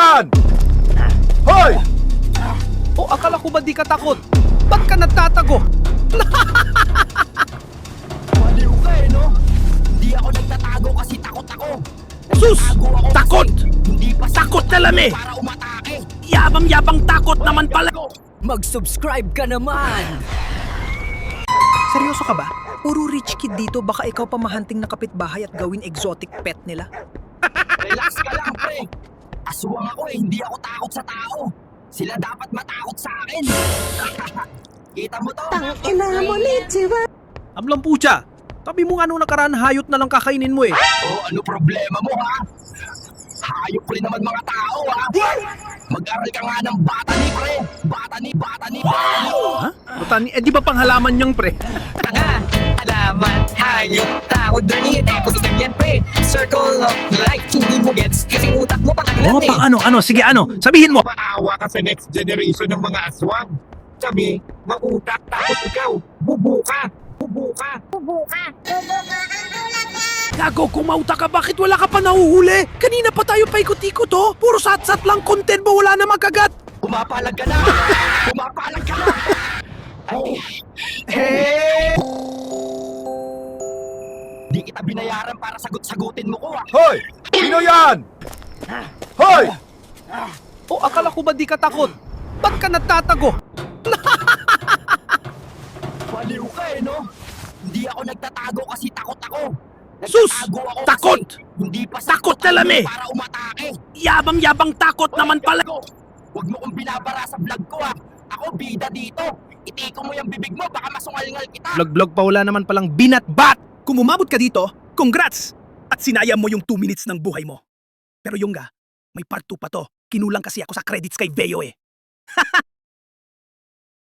yan? Hoy! O akala ko ba di ka takot? Ba't ka nagtatago? Baliw ka eh, no? Hindi ako nagtatago kasi takot ako. Sus! Nagtatago ako Takot! kasi hindi pa Takot na lang eh! para umatake. Yabang-yabang takot naman pala! Mag-subscribe ka naman! Seryoso ka ba? Puro rich kid dito, baka ikaw pa mahanting na kapitbahay at gawin exotic pet nila? Relax ka lang, pre. Aswang ako eh, hindi ako takot sa tao. Sila dapat matakot sa akin. Kita mo to? Amlang pucha! Tabi mo nga nung nakaraan hayot na lang kakainin mo eh. Oh, ano problema mo, ha? Hayop rin naman mga tao, ha? Mag-aral ka nga ng botany, pre. Botany. Ha? Botani, eh di ba panghalaman niyang pre? Tanga! Alaman! Hayop! Tao! Dali! Ecosystem yan, pre! Circle of life! Hindi mo gets kasi utak mo pangalan Oh, eh! pang ano? Sige ano? Sabihin mo! Maawa ka sa next generation ng mga aswang. Sabi, mautak tapos ikaw, bubuka. Gago, kumauta ka, bakit wala ka pa nahuhuli? Kanina pa tayo paikot-ikot oh! Puro sat-sat lang content mo, wala na magagat! Pumapalag ka na! Pumapalag ka na! Di kita binayaran para sagot-sagutin mo ko, ha? Hoy! Sino yan? Hoy! O akala ko ba di ka takot? Ba't ka nagtatago? Baliw ka eh, no? Hindi ako nagtatago kasi takot ako. Sus! Nagtatago ako Takot! kasi hindi pa Takot sakto na lang tayo eh! para umatake. Yabang-yabang takot naman pala! Huwag mo kong binabara sa vlog ko, ha? Ako bida dito. Itiko mo yung bibig mo, baka masungal-ngal kita. Vlog-vlog pa wala naman palang binat-bat! Kung umabot ka dito, congrats! At sinayang mo yung 2 minutes ng buhay mo. Pero yung may part 2 pa to. Kinulang kasi ako sa credits kay Veo eh.